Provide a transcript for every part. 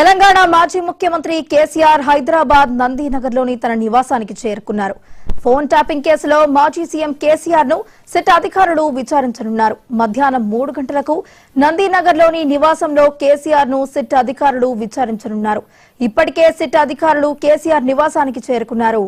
తెలంగాణ మాజీ ముఖ్యమంత్రి కేసీఆర్ హైదరాబాద్ నందీనగర్లోని తన నివాసానికి చేరుకున్నారు. ఫోన్ ట్యాపింగ్ కేసులో మాజీ సీఎం కేసీఆర్ ను సిట్ అధికారులు విచారించనున్నారు. మధ్యాహ్నం 3 గంటలకు నందీనగర్లోని నివాసంలో కేసీఆర్ ను సిట్ అధికారులు విచారించనున్నారు. ఇప్పటికే సిట్ అధికారులు కేసీఆర్ నివాసానికి చేరుకున్నారు.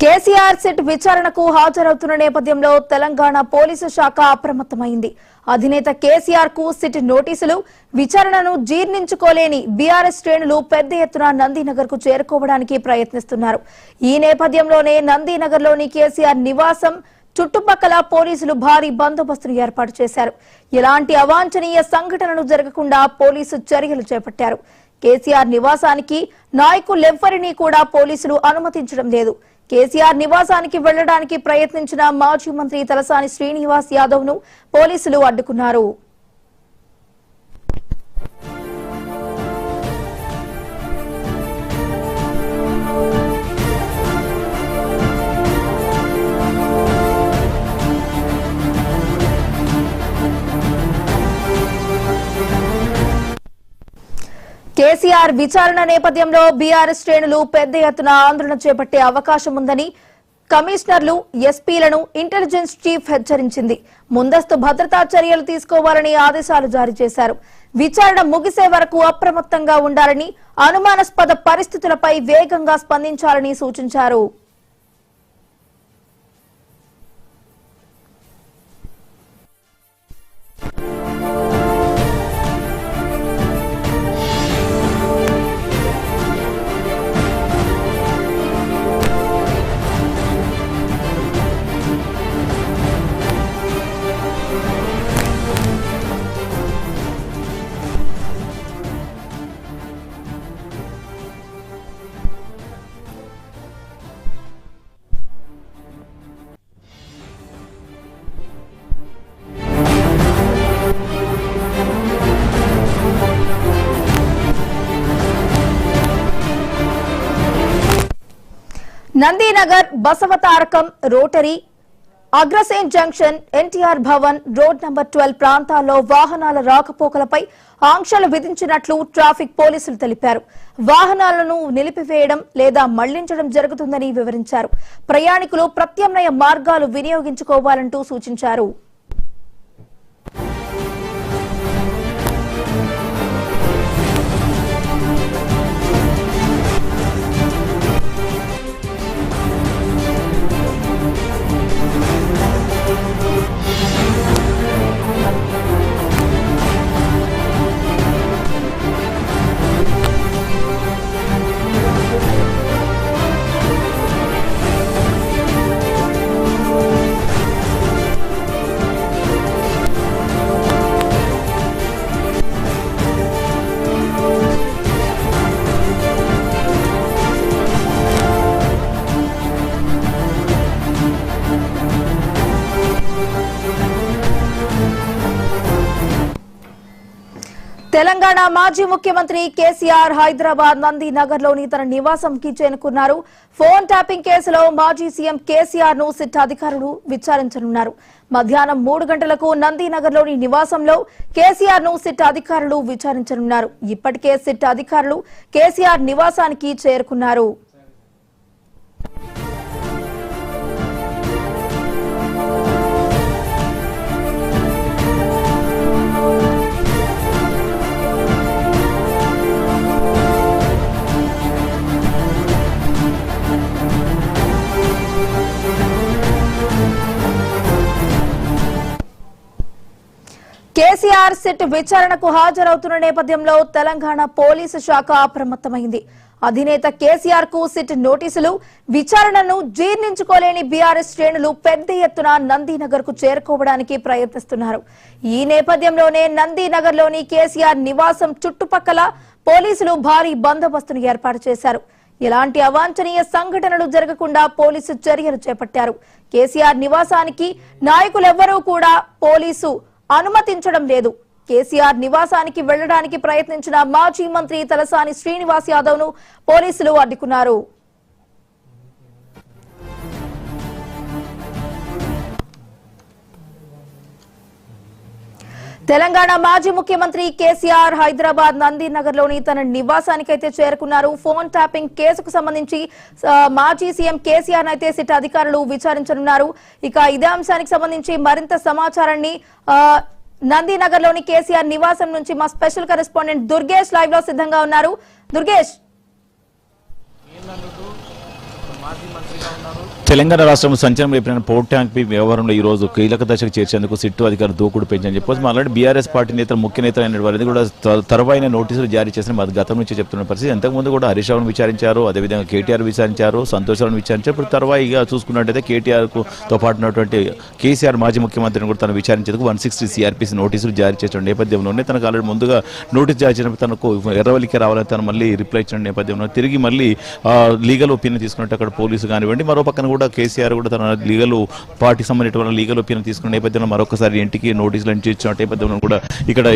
కేసీఆర్ సిట్ విచారణకు హాజరవుతున్న నేపథ్యంలో తెలంగాణ పోలీసు శాఖ అప్రమత్తమైంది. అధినేత కేసీఆర్ కు సిట్ నోటీసులు, విచారణను జీర్ణించుకోలేని బీఆర్ఎస్ శ్రేణులు పెద్ద ఎత్తున నందీనగర్ కు చేరుకోవడానికి ప్రయత్నిస్తున్నారు. ఈ నేపథ్యంలోనే నందీనగర్లోని కేసీఆర్ నివాసం చుట్టుపక్కల పోలీసులు భారీ బందోబస్తును ఏర్పాటు చేశారు. ఎలాంటి అవాంఛనీయ సంఘటనలు జరగకుండా పోలీసు చర్యలు చేపట్టారు. కేసీఆర్ నివాసానికి నాయకులెవ్వరినీ కూడా పోలీసులు అనుమతించడం లేదు. కేసీఆర్ నివాసానికి వెళ్లడానికి ప్రయత్నించిన మాజీ మంత్రి తలసాని శ్రీనివాస్ యాదవ్ ను పోలీసులు అడ్డుకున్నారు. కేసీఆర్ విచారణ నేపథ్యంలో బీఆర్ఎస్ శ్రేణులు పెద్ద ఎత్తున ఆందోళన చేపట్టే అవకాశం ఉందని కమిషనర్లు, ఎస్పీలను ఇంటెలిజెన్స్ చీఫ్ హెచ్చరించింది. ముందస్తు భద్రతా చర్యలు తీసుకోవాలని ఆదేశాలు జారీ చేశారు. విచారణ ముగిసే వరకు అప్రమత్తంగా ఉండాలని, అనుమానాస్పద పరిస్థితులపై వేగంగా స్పందించాలని సూచించారు. Nandinagar, Basavatarakam, rotary, Agrasen junction, NTR Bhavan, road number 12 ప్రాంతాల్లో వాహనాల రాకపోకలపై ఆంక్షలు విధించినట్లు ట్రాఫిక్ పోలీసులు తెలిపారు. వాహనాలను నిలిపివేయడం లేదా మళ్లించడం జరుగుతుందని వివరించారు. ప్రయాణికులు ప్రత్యామ్నాయ మార్గాలు వినియోగించుకోవాలంటూ సూచించారు. తెలంగాణ మాజీ ముఖ్యమంత్రి కేసీఆర్ హైదరాబాద్ నందీనగర్లోని తన నివాసంకి చేరుకున్నారు. ఫోన్ ట్యాపింగ్ కేసులో మాజీ సీఎం కేసీఆర్ ను సిట్ అధికారులు విచారించనున్నారు. మధ్యాహ్నం 3 గంటలకు నందీనగర్లోని నివాసంలో కేసీఆర్ ను సిట్ అధికారులు విచారించనున్నారు. ఇప్పటికే సిట్ అధికారులు కేసీఆర్ నివాసానికి చేరుకున్నారు. కేసీఆర్ సిట్ విచారణకు హాజరవుతున్న నేపథ్యంలో తెలంగాణ పోలీసు శాఖ అప్రమత్తమైంది. అధినేత కేసీఆర్ కు సిట్ నోటీసులు, విచారణను జీర్ణించుకోలేని బీఆర్ఎస్ శ్రేణులు పెద్ద ఎత్తున నందీనగర్ కు చేరుకోవడానికి ప్రయత్నిస్తున్నారు. ఈ నేపథ్యంలోనే నందీనగర్లోని కేసీఆర్ నివాసం చుట్టుపక్కల పోలీసులు భారీ బందోబస్తును ఏర్పాటు చేశారు. ఎలాంటి అవాంఛనీయ సంఘటనలు జరగకుండా పోలీసు చర్యలు చేపట్టారు. కేసీఆర్ నివాసానికి నాయకులెవ్వరూ కూడా పోలీసు అనుమతించడం లేదు. కేసీఆర్ నివాసానికి వెళ్లడానికి ప్రయత్నించిన మాజీ మంత్రి తలసాని శ్రీనివాస్ యాదవ్ ను పోలీసులు అడ్డుకున్నారు. తెలంగాణ మాజీ ముఖ్యమంత్రి కేసీఆర్ హైదరాబాద్ నందీనగర్ లోని తన నివాసానికైతే చేరుకున్నారు. ఫోన్ ట్యాపింగ్ కేసుకు సంబంధించి మాజీ సీఎం కేసీఆర్ అయితే సిట్ అధికారులు విచారించనున్నారు. ఇక ఇదే అంశానికి సంబంధించి మరింత సమాచారాన్ని నందీనగర్ లోని కేసీఆర్ నివాసం నుంచి మా స్పెషల్ కరెస్పాండెంట్ దుర్గేష్ లైవ్ లో సిద్ధంగా ఉన్నారు. దుర్గేష్, తెలంగాణ రాష్ట్రం సంచలనం రేపిన పోర్ట్ ట్యాంక్ వ్యవహారంలో ఈ రోజు కీలక దశకు చేర్చేందుకు సిట్టు అధికారులు దూకుడు పెంచని చెప్పొచ్చు. ఆల్రెడీ బీఆర్ఎస్ పార్టీ నేతలు ముఖ్య నేతలు అయిన వారిని కూడా తరువైన నోటీసులు జారీ చేసిన గతం నుంచి చెప్తున్న పరిస్థితి. అంతకుముందు కూడా హరీష్ రావును విచారించారు, అదేవిధంగా కేటీఆర్ విచారించారు, సంతోష్ రావును విచారించారు. ఇప్పుడు తరువాయిగా చూసుకున్నట్టయితే కేటీఆర్తో పాటు ఉన్నటువంటి కేసీఆర్ మాజీ ముఖ్యమంత్రిని కూడా తను విచారించేందుకు 160 సిఆర్పీసీ నోటీసులు జారీ చేసిన నేపథ్యంలోనే తనకు ఆల్రెడీ ముందుగా నోటీస్ జారీ చేసినప్పుడు తనకు ఎర్రవల్లికి రావాలని తను మళ్ళీ రిప్లై ఇచ్చిన నేపథ్యంలో తిరిగి మళ్ళీ లీగల్ ఒపీనియన్ తీసుకున్నట్టు అక్కడ పోలీసు కానివ్వండి, మరో పక్కన కూడా కేసీఆర్ కూడా తన లీగల్ పార్టీకి సంబంధించిన లీగల్ ఒపీనియన్ తీసుకున్న నేపథ్యంలో మరొకసారి ఇంటికి నోటీసులు ఇచ్చిన నేపథ్యంలో కూడా ఇక్కడ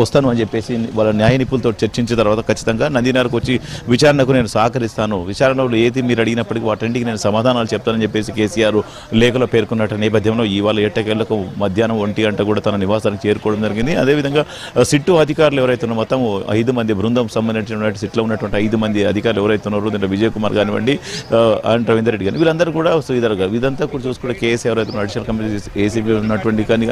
వస్తాను అని చెప్పేసి వాళ్ళ న్యాయ నిపుణులతో చర్చించిన తర్వాత ఖచ్చితంగా నందీనగర్కి వచ్చి విచారణకు నేను సహకరిస్తాను, విచారణలో ఏది మీరు అడిగినప్పటికీ వాటింటికి నేను సమాధానాలు చెప్తానని చెప్పేసి కేసీఆర్ లేఖలో పేర్కొన్న నేపథ్యంలో ఇవాళ ఎట్టకేళ్లకు మధ్యాహ్నం 1 గంట కూడా తన నివాసానికి చేరుకోవడం జరిగింది. అదేవిధంగా సిట్టు అధికారులు ఎవరైతే ఉన్నారో మొత్తం 5 మంది బృందం సంబంధించిన సిట్లో ఉన్నటువంటి 5 మంది అధికారులు ఎవరైతే ఉన్నారో దీంట్లో విజయ్ కుమార్ కానివ్వండి, రవీందర్ రెడ్డి కానీ వీళ్ళందరూ కూడా శ్రీధర్ గారు ఇదంతా కూడా చూసుకుంటే కేఎస్ ఎవరైతే అడిషనల్ కమిటీ ఏసీపీ ఉన్నటువంటి కానీ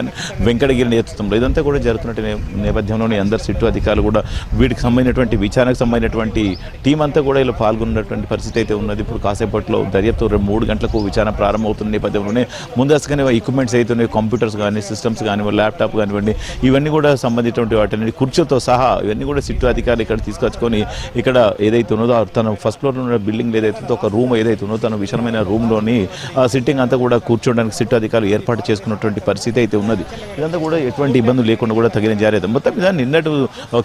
వెంకటగిరి నేతృత్వంలో ఇదంతా కూడా జరుగుతున్న నేపథ్యంలోనే అందరు సిట్టు అధికారులు కూడా వీటికి సంబంధించినటువంటి విచారణకు సంబంధించినటువంటి టీం అంతా కూడా ఇలా పాల్గొన్నటువంటి పరిస్థితి అయితే ఉన్నది. ఇప్పుడు కాసేపట్లో దర్యాప్తు 3 గంటలకు విచారణ ప్రారంభమవుతున్న నేపథ్యంలోనే ముందస్తుగానే ఎక్విప్మెంట్స్ అయితే కంప్యూటర్స్ కానీ సిస్టమ్స్ కానివ్వండి, ల్యాప్టాప్ కానివ్వండి, ఇవన్నీ కూడా సంబంధించినటువంటి వాటిని కుర్చీతో సహా ఇవన్నీ కూడా సిట్టు అధికారులు ఇక్కడ తీసుకొచ్చుకొని ఇక్కడ ఏదైతే ఉన్నదో తన ఫస్ట్ ఫ్లోర్ ఉన్న బిల్డింగ్ ఏదైతే ఒక రూమ్ ఏదైతే ఉన్నదో తన విశాలమైన రూమ్లోని సిట్టింగ్ అంతా కూడా కూర్చోడానికి సిట్టు అధికారులు ఏర్పాటు చేసుకున్నటువంటి పరిస్థితి అయితే ఉన్నది. ఇదంతా కూడా ఎటువంటి ఇబ్బందులు లేకుండా కూడా తగిన జాగ్రత్త మొత్తం మీద నిన్నటి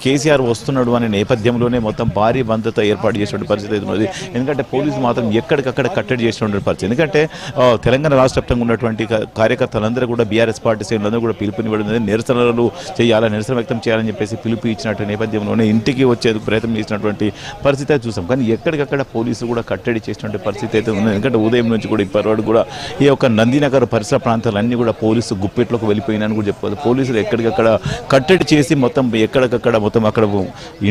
కేసీఆర్ వస్తున్నాడు అనే నేపథ్యంలోనే మొత్తం భారీ భద్రత ఏర్పాటు చేసినటువంటి పరిస్థితి అయితే ఉన్నది. ఎందుకంటే పోలీసులు మాత్రం ఎక్కడికక్కడ కట్టడి చేసినటువంటి పరిస్థితి. ఎందుకంటే తెలంగాణ రాష్ట్ర వ్యాప్తంగా ఉన్నటువంటి కార్యకర్తలందరూ కూడా బీఆర్ఎస్ పార్టీ శ్రేణులందరూ కూడా పిలుపునివ్వడం, నిరసనలు చేయాలి, నిరసన వ్యక్తం చేయాలని చెప్పేసి పిలుపు ఇచ్చినటువంటి నేపథ్యంలోనే ఇంటికి వచ్చేందుకు ప్రయత్నం చేసినటువంటి పరిస్థితి అయితే చూసాం. కానీ ఎక్కడికక్కడ పోలీసులు కూడా కట్టడి చేసినటువంటి పరిస్థితి అయితే ఉన్నది. ఎందుకంటే ఉదయం నుంచి కూడా ఇప్పటివరకు కూడా ఈ యొక్క నందీనగర్ పరిసర ప్రాంతాలన్నీ కూడా పోలీసు గుప్పెట్లోకి వెళ్ళిపోయినాయని కూడా చెప్పుకోవాలి. పోలీసులు ఎక్కడికక్కడ కట్టడి చేసి మొత్తం ఎక్కడికక్కడ మొత్తం అక్కడ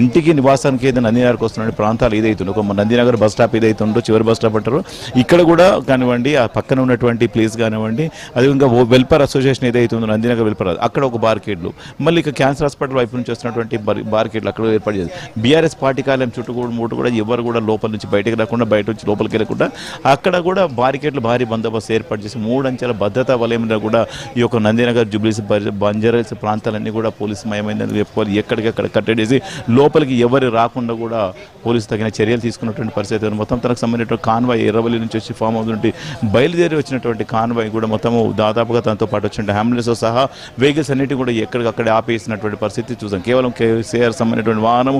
ఇంటికి నివాసానికి ఏదైనా నందీనగర్కి వస్తున్న ప్రాంతాలు ఏదైతుందో ఒక నందీనగర్ బస్ స్టాప్ ఏదైతే ఉందో చివరి బస్ స్టాప్ అంటారు ఇక్కడ కూడా కానివ్వండి, ఆ పక్కన ఉన్నటువంటి ప్లేస్ కానివ్వండి, అదేవిధంగా వెల్ఫేర్ అసోసియేషన్ ఏదైతే ఉందో నందీనగర్ వెల్ఫేర్ అక్కడ ఒక బార్కెట్లు, మళ్ళీ ఇక క్యాన్సర్ హాస్పిటల్ వైపు నుంచి వస్తున్నటువంటి బార్కెట్లు అక్కడ ఏర్పాటు చేయాలి. బీఆర్ఎస్ పార్టీ కార్యాలయం చుట్టూ కూడా ఎవరు కూడా లోపల నుంచి బయటకు రాకుండా, బయట నుంచి లోపలికి వెళ్ళకుండా అక్కడ కూడా బారికేట్లు భారీ బందోబస్తు ఏర్పాటు చేసి 3 అంచెల భద్రతా వలయంలో కూడా ఈ యొక్క నందీనగర్ జూబ్లీస్ బంజారాహిల్స్ ప్రాంతాలన్నీ కూడా పోలీసు మయమైందని చెప్పుకోవాలి. ఎక్కడికక్కడ కట్టడేసి లోపలికి ఎవరు రాకుండా కూడా పోలీసు తగిన చర్యలు తీసుకున్నటువంటి పరిస్థితి. మొత్తం తనకు సంబంధించిన కాన్వాయ్ ఎర్రవల్లి నుంచి వచ్చి ఫామ్ హౌస్ నుండి బయలుదేరి వచ్చినటువంటి కాన్వాయ్ కూడా మొత్తం దాదాపుగా తనతో పాటు వచ్చిన అంబులెన్స్ సహా వెహికల్స్ అన్నిటి కూడా ఎక్కడికక్కడే ఆపేసినటువంటి పరిస్థితి చూసాం. కేవలం కేసీఆర్ సంబంధించినటువంటి వాహనం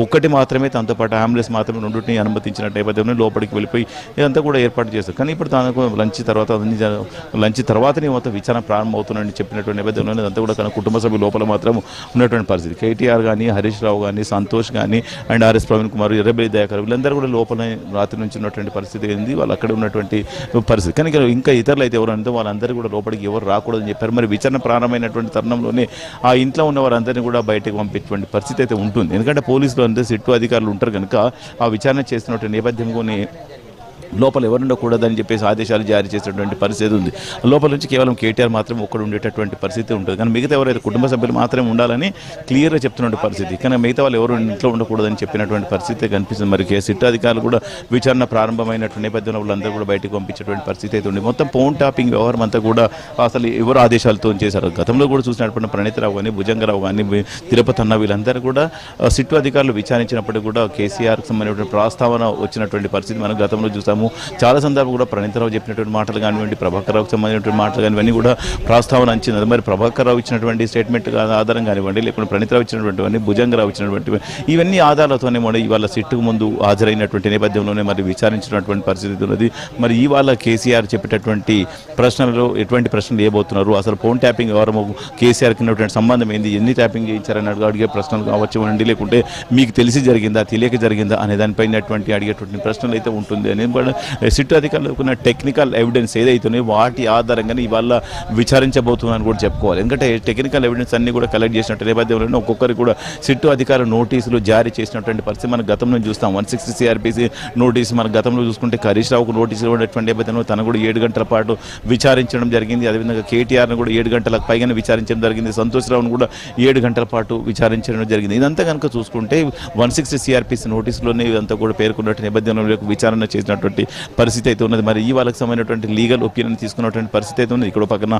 ఒకటి మాత్రమే తనతో పాటు అంబులెన్స్ మాత్రమే రెండింటిని అనుమతించిన నేపథ్యంలో లోపలికి వెళ్ళిపోయి ఇదంతా కూడా ఏర్పాటు చేస్తారు. కానీ ఇప్పుడు తనకు లంచ్ తర్వాతనే మొత్తం విచారణ ప్రారంభమవుతుందని చెప్పినటువంటి నేపథ్యంలో అంతా కూడా తన కుటుంబ సభ్యుల లోపల మాత్రం ఉన్నటువంటి పరిస్థితి. కేటీఆర్ కానీ, హరీష్ రావు కానీ, సంతోష్ కానీ అండ్ ఆర్ఎస్ ప్రవీణ్ కుమార్, ఎర్రబెల్లి దయాకర్ వీళ్ళందరూ కూడా లోపల రాత్రి నుంచి ఉన్నటువంటి పరిస్థితి ఏంది, వాళ్ళు అక్కడ ఉన్నటువంటి పరిస్థితి. కానీ ఇంకా ఇతరులు అయితే ఎవరు అంటే వాళ్ళందరూ కూడా లోపలికి ఎవరు రాకూడదని చెప్పారు. మరి విచారణ ప్రారంభమైనటువంటి తరుణంలోనే ఆ ఇంట్లో ఉన్న వారందరినీ కూడా బయటకు పంపేటువంటి పరిస్థితి అయితే ఉంటుంది. ఎందుకంటే పోలీసులు అందరూ సిట్టు అధికారులు ఉంటారు కనుక ఆ విచారణ చేస్తున్నటువంటి నేపథ్యంలోనే లోపల ఎవరు ఉండకూడదని చెప్పేసి ఆదేశాలు జారీ చేసేటువంటి పరిస్థితి ఉంది. లోపల నుంచి కేవలం కేటీఆర్ మాత్రం ఒక్కడు ఉండేటటువంటి పరిస్థితి ఉంటుంది. కానీ మిగతా ఎవరైతే కుటుంబ సభ్యులు మాత్రమే ఉండాలని క్లియర్గా చెప్తున్నటువంటి పరిస్థితి. కానీ మిగతా వాళ్ళు ఎవరు ఇంట్లో ఉండకూడదని చెప్పినటువంటి పరిస్థితి కనిపిస్తుంది. మరి సిట్ అధికారులు కూడా విచారణ ప్రారంభమైనటువంటి నేపథ్యంలో వాళ్ళందరూ కూడా బయటకు పంపించేటువంటి పరిస్థితి అయితే ఉంది. మొత్తం ఫోన్ టాపింగ్ వ్యవహారం అంతా కూడా అసలు ఎవరు ఆదేశాలతో చేశారు. గతంలో కూడా చూసినటువంటి ప్రణీతరావు కానీ, భుజంగరావు కానీ, తిరుపతి అన్న వీళ్ళందరూ కూడా సిట్టు అధికారులు విచారించినప్పటికీ కూడా కేసీఆర్కి సంబంధించిన ప్రస్తావన వచ్చినటువంటి పరిస్థితి మనం గతంలో చూస్తాం. చూసాము. చాలా సందర్భాలు కూడా ప్రణీతరావు చెప్పినటువంటి మాటలు కానివ్వండి, ప్రభాకర్ రావుకి సంబంధించినటువంటి మాటలు కానివన్నీ కూడా ప్రస్తావన అంచినది. మరి ప్రభాకర్ రావు ఇచ్చినటువంటి స్టేట్మెంట్ ఆధారం కానివ్వండి, లేకుంటే ప్రణీతరావు ఇచ్చినటువంటి భుజంగరావు ఇచ్చినటువంటి ఇవన్నీ ఆధారాలతోనే మరి ఇవాళ సిట్టుకు ముందు హాజరైనటువంటి నేపథ్యంలోనే మరి విచారించినటువంటి పరిస్థితి ఉన్నది. మరి ఇవాళ కేసీఆర్ చెప్పేటటువంటి ప్రశ్నలు ఎటువంటి ప్రశ్నలు ఏబోతున్నారు, అసలు ఫోన్ ట్యాపింగ్ ఎవరము కేసీఆర్కి ఉన్నటువంటి సంబంధం ఏంది, ఎన్ని ట్యాపింగ్ చేయించారని అడిగే ప్రశ్నలు కావచ్చు అండి, లేకుంటే మీకు తెలిసి జరిగిందా తెలియక జరిగిందా అనే దానిపైన అడిగేటువంటి ప్రశ్నలు అయితే ఉంటుంది అని సిట్ అధికారులకు ఉన్న టెక్నికల్ ఎవిడెన్స్ ఏదైతున్నాయో వాటి ఆధారంగానే ఇవాళ విచారించబోతుందని కూడా చెప్పుకోవాలి. ఎందుకంటే టెక్నికల్ ఎవిడెన్స్ అన్ని కూడా కలెక్ట్ చేసినట్టు నేపథ్యంలో ఒక్కొక్కరికి కూడా సిట్టు అధికారులు నోటీసులు జారీ చేసినటువంటి పరిస్థితి మన గతంలో చూస్తాం. 160 CRPC నోటీసు మన గతంలో చూసుకుంటే హరీష్ రావుకు నోటీసులు ఇవ్వనటువంటి నేపథ్యంలో తను కూడా 7 గంటల పాటు విచారించడం జరిగింది. అదేవిధంగా కేటీఆర్ను కూడా 7 గంటలకు పైగానే విచారించడం జరిగింది. సంతోష్ రావును కూడా 7 గంటల పాటు విచారించడం జరిగింది. ఇదంతా కనుక చూసుకుంటే 160 CRPC నోటీసులోనే ఇదంతా కూడా పేర్కొన్నటువంటి నేపథ్యంలో విచారణ చేసినటువంటి పరిస్థితి అయితే ఉన్నది. మరి ఈ వాళ్ళకి సంబంధించినటువంటి లీగల్ ఒపీనియన్ తీసుకున్నటువంటి పరిస్థితి అయితే ఉంది. ఇక్కడ పక్కన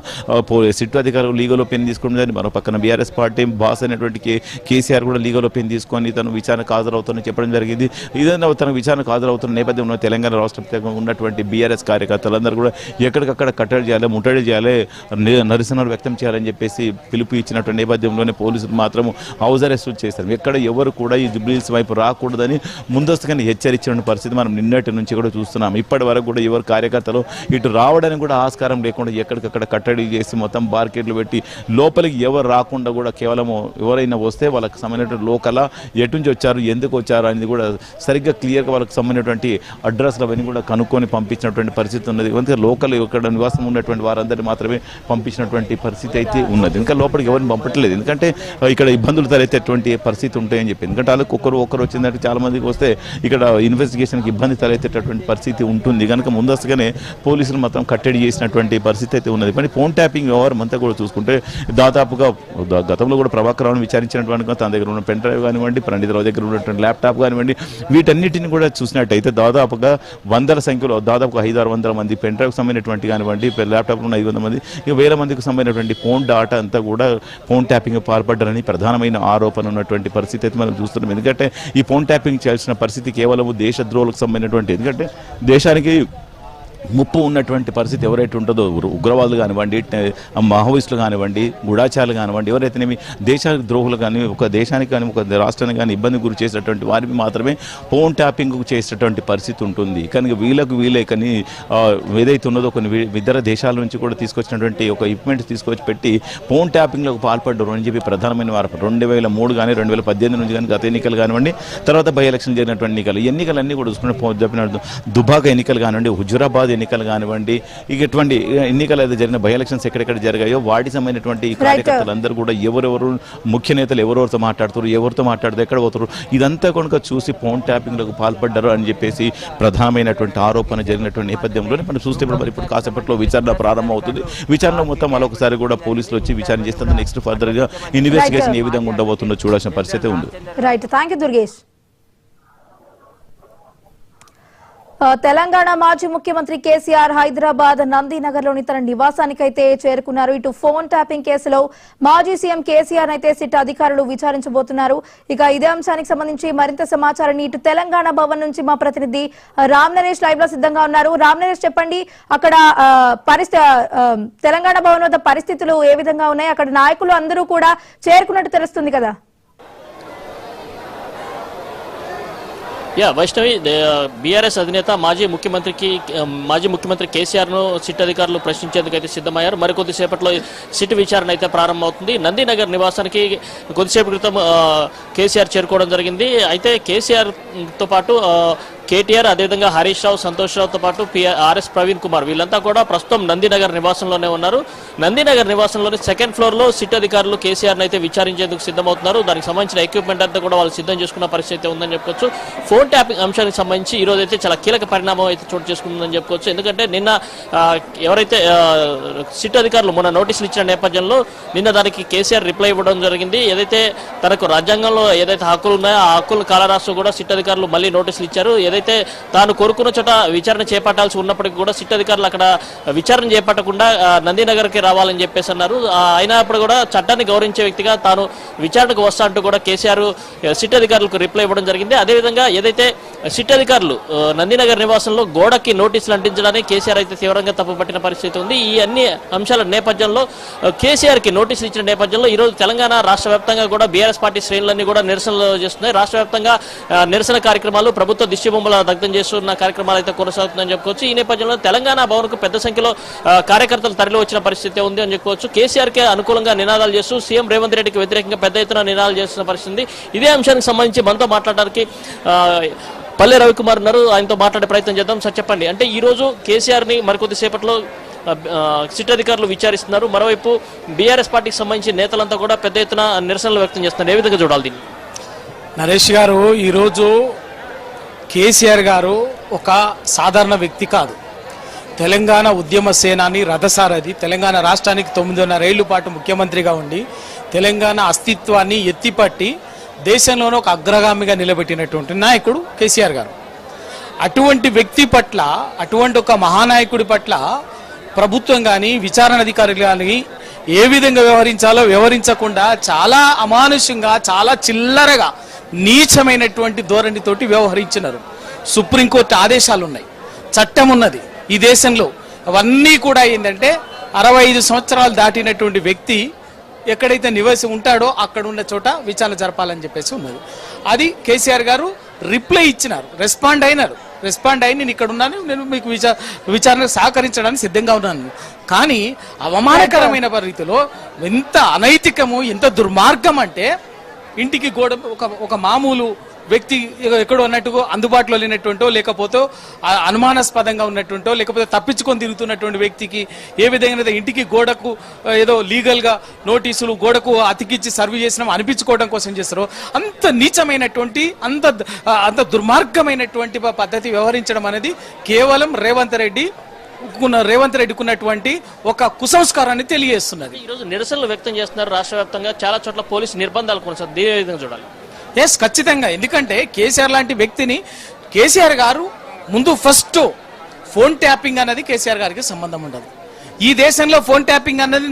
సిట్టు అధికారులు లీగల్ ఒపీనియన్ తీసుకున్నది, మరో పక్కన బీఆర్ఎస్ పార్టీ బాస్ అయినటువంటి కేసీఆర్ కూడా లీగల్ ఒపీనియన్ తీసుకొని తను విచారణకు హాజరవుతానని చెప్పడం జరిగింది. ఇదైనా తన విచారణకు హాజరవుతున్న నేపథ్యంలో తెలంగాణ రాష్ట్ర వ్యాప్తంగా ఉన్నటువంటి బీఆర్ఎస్ కార్యకర్తలందరూ కూడా ఎక్కడికక్కడ కట్టడి చేయాలి, ముట్టడి చేయాలి, నిరసనలు వ్యక్తం చేయాలని చెప్పేసి పిలుపు ఇచ్చినటువంటి నేపథ్యంలోనే పోలీసులు మాత్రం హౌస్ అరెస్ట్ చేశారు. ఎక్కడ ఎవరు కూడా ఈ జుబ్లీహిల్స్ వైపు రాకూడదని ముందస్తుగానే హెచ్చరించిన పరిస్థితి మనం నిన్నటి నుంచి కూడా చూస్తున్నాం. ఇప్పటి వరకు కూడా ఎవరు కార్యకర్తలు ఇటు రావడానికి కూడా ఆస్కారం లేకుండా ఎక్కడికక్కడ కట్టడి చేసి మొత్తం బార్కెట్లు పెట్టి లోపలికి ఎవరు రాకుండా కూడా కేవలం ఎవరైనా వస్తే వాళ్ళకి సంబంధించిన లోకల ఎటు నుంచి వచ్చారు, ఎందుకు వచ్చారు అనేది కూడా సరిగ్గా క్లియర్గా వాళ్ళకి సంబంధించినటువంటి అడ్రస్లు అవన్నీ కూడా కనుక్కొని పంపించినటువంటి పరిస్థితి ఉన్నది. అందుకే లోకల్ ఇక్కడ నివాసం ఉన్నటువంటి వారందరినీ మాత్రమే పంపించినటువంటి పరిస్థితి అయితే ఉన్నది. ఇంకా లోపలికి ఎవరిని పంపట్లేదు, ఎందుకంటే ఇక్కడ ఇబ్బందులు తలెత్తేటువంటి పరిస్థితి ఉంటాయని చెప్పి. ఎందుకంటే వాళ్ళకి ఒక్కరు వచ్చిందంటే చాలా మందికి వస్తే ఇక్కడ ఇన్వెస్టిగేషన్కి ఇబ్బంది తలెత్తేటటువంటి పరిస్థితి ఉంటుంది కనుక ముందస్తుగానే పోలీసులు మాత్రం కట్టడి చేసినటువంటి పరిస్థితి అయితే ఉన్నది. కానీ ఫోన్ ట్యాపింగ్ వ్యవహారం అంతా కూడా చూసుకుంటే దాదాపుగా గతంలో కూడా ప్రభాకర్ రావును విచారించినటువంటి తన దగ్గర ఉన్న పెన్ డ్రైవ్ కానివ్వండి, ప్రణీతరావు దగ్గర ఉన్నటువంటి ల్యాప్టాప్ కానివ్వండి, వీటన్నిటిని కూడా చూసినట్టయితే దాదాపుగా వందల సంఖ్యలో దాదాపుగా 500-600 మంది పెన్ డ్రైవ్ సంబంధించినటువంటి కానివ్వండి, ల్యాప్టాప్లో ఉన్న 500 మంది, ఇక 1000 మందికి సంబంధించినటువంటి ఫోన్ డాటా అంతా కూడా ఫోన్ ట్యాపింగ్ పాల్పడ్డారని ప్రధానమైన ఆరోపణ ఉన్నటువంటి పరిస్థితి అయితే మనం చూస్తున్నాం. ఎందుకంటే ఈ ఫోన్ ట్యాపింగ్ చేయాల్సిన పరిస్థితి కేవలం దేశద్రోహులకు సంబంధించినటువంటి, ఎందుకంటే దేశానికి ముప్పు ఉన్నటువంటి పరిస్థితి ఎవరైతే ఉంటుందో ఉగ్రవాదులు కానివ్వండి, మావోయిస్టులు కానివ్వండి, గూఢాచారులు కానివ్వండి, ఎవరైతేనేమి దేశానికి ద్రోహులు కానీ ఒక దేశానికి కానీ ఒక రాష్ట్రానికి కానీ ఇబ్బంది గురి చేసేటువంటి వారికి మాత్రమే ఫోన్ ట్యాపింగ్ చేసేటువంటి పరిస్థితి ఉంటుంది. కానీ వీళ్ళే కానీ ఏదైతే ఉన్నదో కొన్ని ఇతర దేశాల నుంచి కూడా తీసుకొచ్చినటువంటి ఒక ఎక్విప్మెంట్ తీసుకొచ్చి పెట్టి ఫోన్ ట్యాపింగ్లకు పాల్పడ్డారు అని చెప్పి ప్రధానమైన వారు 2003 కానీ 2018 నుంచి కానీ గత ఎన్నికలు కానివ్వండి, తర్వాత బై ఎలక్షన్ జరిగినటువంటి ఎన్నికలన్నీ కూడా చూసుకుంటే దుబాక ఎన్నికలు కానివ్వండి, హుజురాబాద్ ఎన్నికలు కానివ్వండి, ఇక ఎటువంటి ఎన్నికలు అయితే జరిగిన బై ఎలక్షన్స్ ఎక్కడెక్కడ జరిగాయో వాటి సంబంధించినటువంటి కార్యకర్తలందరూ కూడా ఎవరెవరు ముఖ్య నేతలు ఎవరెవరితో మాట్లాడుతారు ఎక్కడ పోతారు ఇదంతా కనుక చూసి ఫోన్ ట్యాపింగ్లకు పాల్పడ్డారు అని చెప్పేసి ప్రధానమైనటువంటి ఆరోపణ జరిగినటువంటి నేపథ్యంలోనే మనం చూస్తే ఇప్పుడు కాసేపట్లో విచారణ ప్రారంభం అవుతుంది. విచారణ మొత్తం మరొకసారి కూడా పోలీసులు వచ్చి విచారణ చేస్తుంది. నెక్స్ట్ ఫర్దర్ గా ఇన్వెస్టిగేషన్ ఏ విధంగా ఉండబోతుందో చూడాల్సిన పరిస్థితి ఉంది. Right, thank you Durgesh. Telangana మాజీ ముఖ్యమంత్రి కేసీఆర్ హైదరాబాద్ నందినగర్లోని తన నివాసానికైతే చేరుకున్నారు. ఇటు ఫోన్ ట్యాపింగ్ కేసులో మాజీ సీఎం కేసీఆర్ అయితే సిట్ అధికారులు విచారించబోతున్నారు. ఇక ఇదే అంశానికి సంబంధించి మరింత సమాచారాన్ని ఇటు తెలంగాణ భవన్ నుంచి మా ప్రతినిధి రామ్ నరేష్ లైవ్ లో సిద్ధంగా ఉన్నారు. రామ్ నరేష్, చెప్పండి, అక్కడ తెలంగాణ భవన్ వద్ద పరిస్థితులు ఏ విధంగా ఉన్నాయి? అక్కడ నాయకులు అందరూ కూడా చేరుకున్నట్టు తెలుస్తుంది కదా? వైష్ణవి, బీఆర్ఎస్ అధినేత మాజీ ముఖ్యమంత్రి కేసీఆర్ ను సిట్ అధికారులు ప్రశ్నించేందుకు అయితే సిద్ధమయ్యారు. మరికొద్ది సేపట్లో సిట్ విచారణ అయితే ప్రారంభమవుతుంది. నందినగర్ నివాసానికి కొద్దిసేపు క్రితం కేసీఆర్ చేరుకోవడం జరిగింది. అయితే కేసీఆర్ తో పాటు కేటీఆర్, అదేవిధంగా హరీష్ రావు, సంతోష్ రావుతో పాటు ఆర్ఎస్ ప్రవీణ్ కుమార్ వీళ్ళంతా కూడా ప్రస్తుతం నందినగర్ నివాసంలోనే ఉన్నారు. నందినగర్ నివాసంలోని సెకండ్ ఫ్లోర్ లో సిట్ అధికారులు కేసీఆర్ అయితే విచారించేందుకు సిద్ధమవుతున్నారు. దానికి సంబంధించిన ఎక్విప్మెంట్ అంతా కూడా వాళ్ళు సిద్ధం చేసుకున్న పరిస్థితి ఉందని చెప్పుకోవచ్చు. ఫోన్ ట్యాపింగ్ అంశానికి సంబంధించి ఈ రోజు అయితే చాలా కీలక పరిణామం అయితే చోటు చేసుకుందని చెప్పుకోవచ్చు. ఎందుకంటే నిన్న ఎవరైతే సిట్ అధికారులు మొన్న నోటీసులు ఇచ్చిన నేపథ్యంలో నిన్న దానికి కేసీఆర్ రిప్లై ఇవ్వడం జరిగింది. ఏదైతే తనకు రాజ్యాంగంలో ఏదైతే హక్కులు ఉన్నాయో ఆ హక్కులను కాలరాస్తూ కూడా సిట్ అధికారులు మళ్ళీ నోటీసులు ఇచ్చారు. ఏదైతే ఏదైతే తాను కోరుకున్న చోట విచారణ చేపట్టాల్సి ఉన్నప్పటికీ కూడా సిట్ అధికారులు అక్కడ విచారణ చేపట్టకుండా నందినగర్కి రావాలని చెప్పేసి అన్నారు. అయినప్పుడు కూడా చట్టాన్ని గౌరవించే వ్యక్తిగా తాను విచారణకు వస్తా అంటూ కూడా కేసీఆర్ సిట్ అధికారులకు రిప్లై ఇవ్వడం జరిగింది. అదేవిధంగా ఏదైతే సిట్ అధికారులు నందినగర్ నివాసంలో గోడకి నోటీసులు అంటించడానికి కేసీఆర్ అయితే తీవ్రంగా తప్పుపట్టిన పరిస్థితి ఉంది. ఈ అన్ని అంశాల నేపథ్యంలో కేసీఆర్ కి నోటీసులు ఇచ్చిన నేపథ్యంలో ఈ రోజు తెలంగాణ రాష్ట్ర వ్యాప్తంగా కూడా బీఆర్ఎస్ పార్టీ శ్రేణులన్నీ కూడా నిరసనలు చేస్తున్నాయి. రాష్ట్ర వ్యాప్తంగా నిరసన కార్యక్రమాలు, ప్రభుత్వ దిష్టి బొమ్మల దగ్ధం చేస్తున్న కార్యక్రమాలు అయితే కొనసాగుతుందని చెప్పుకోవచ్చు. ఈ నేపథ్యంలో తెలంగాణ భవన్కు పెద్ద సంఖ్యలో కార్యకర్తలు తరలి వచ్చిన పరిస్థితి ఉంది అని చెప్పుకోవచ్చు. కేసీఆర్ కే అనుకూలంగా నినాదాలు చేస్తూ సీఎం రేవంత్ రెడ్డికి వ్యతిరేకంగా పెద్ద ఎత్తున నినాదాలు చేస్తున్న పరిస్థితి. ఇదే అంశానికి సంబంధించి మనతో మాట్లాడడానికి పల్లె రవికుమార్ ఉన్నారు. ఆయనతో మాట్లాడే ప్రయత్నం చేద్దాం. సార్ చెప్పండి, అంటే ఈ రోజు కేసీఆర్ ని మరికొద్దిసేపట్లో సిట్ అధికారులు విచారిస్తున్నారు. మరోవైపు బీఆర్ఎస్ పార్టీకి సంబంధించిన నేతలంతా కూడా పెద్ద ఎత్తున నిరసనలు వ్యక్తం చేస్తున్నారు. ఏ విధంగా చూడాలి దీన్ని? నరేష్ గారు, ఈరోజు కేసీఆర్ గారు ఒక సాధారణ వ్యక్తి కాదు. తెలంగాణ ఉద్యమ సేనాని, రథసారథి, తెలంగాణ రాష్ట్రానికి 9.5 ఏళ్ల పాటు ముఖ్యమంత్రిగా ఉండి తెలంగాణ అస్తిత్వాన్ని ఎత్తిపట్టి దేశంలోనే ఒక అగ్రగామిగా నిలబెట్టినటువంటి నాయకుడు కేసీఆర్ గారు. అటువంటి వ్యక్తి పట్ల, అటువంటి ఒక మహానాయకుడి పట్ల ప్రభుత్వం కానీ, విచారణ అధికారులు కానీ ఏ విధంగా వ్యవహరించాలో వ్యవహరించకుండా చాలా అమానుషంగా, చాలా చిల్లరగా, నీచమైనటువంటి ధోరణితోటి వ్యవహరించినారు. సుప్రీంకోర్టు ఆదేశాలు ఉన్నాయి, చట్టం ఉన్నది ఈ దేశంలో. అవన్నీ కూడా ఏంటంటే 65 సంవత్సరాలు దాటినటువంటి వ్యక్తి ఎక్కడైతే నివాసం ఉంటాడో అక్కడ ఉన్న చోట విచారణ జరపాలని చెప్పేసి ఉన్నది. అది కేసీఆర్ గారు రిప్లై ఇచ్చినారు, రెస్పాండ్ అయినారు. రెస్పాండ్ అయి నేను ఇక్కడ ఉన్నాను, నేను మీకు విచారణకు సహకరించడానికి సిద్ధంగా ఉన్నాను. కానీ అవమానకరమైన రీతిలో ఎంత అనైతికము, ఎంత దుర్మార్గం అంటే ఇంటికి గోడ ఒక మామూలు వ్యక్తి ఎక్కడో ఉన్నట్టుగా అందుబాటులో లేనటువంటో, లేకపోతే అనుమానాస్పదంగా ఉన్నటువంటో, లేకపోతే తప్పించుకొని తిరుగుతున్నటువంటి వ్యక్తికి ఏ విధంగా ఇంటికి గోడకు ఏదో లీగల్గా నోటీసులు గోడకు అతికిచ్చి సర్వ్ చేసినాం అనిపించుకోవడం కోసం చేస్తారో అంత నీచమైనటువంటి, అంత దుర్మార్గమైనటువంటి పద్ధతి వ్యవహరించడం అనేది కేవలం రేవంత్ రెడ్డికి ఉన్నటువంటి ఒక కుసంస్కారాన్ని తెలియజేస్తున్నది. ఈ రోజు నిరసనలు వ్యక్తం చేస్తున్నారు రాష్ట్ర వ్యాప్తంగా, చాలా చోట్ల పోలీసు నిర్బంధాలు కొనసాగుతాయి. దీని విధంగా చూడాలి? ఎస్, ఖచ్చితంగా. ఎందుకంటే కేసీఆర్ లాంటి వ్యక్తిని, కేసీఆర్ గారు ముందు ఫస్ట్ ఫోన్ ట్యాపింగ్ అన్నది కేసీఆర్ గారికి సంబంధం ఉండదు. ఈ దేశంలో ఫోన్ ట్యాపింగ్ అన్నది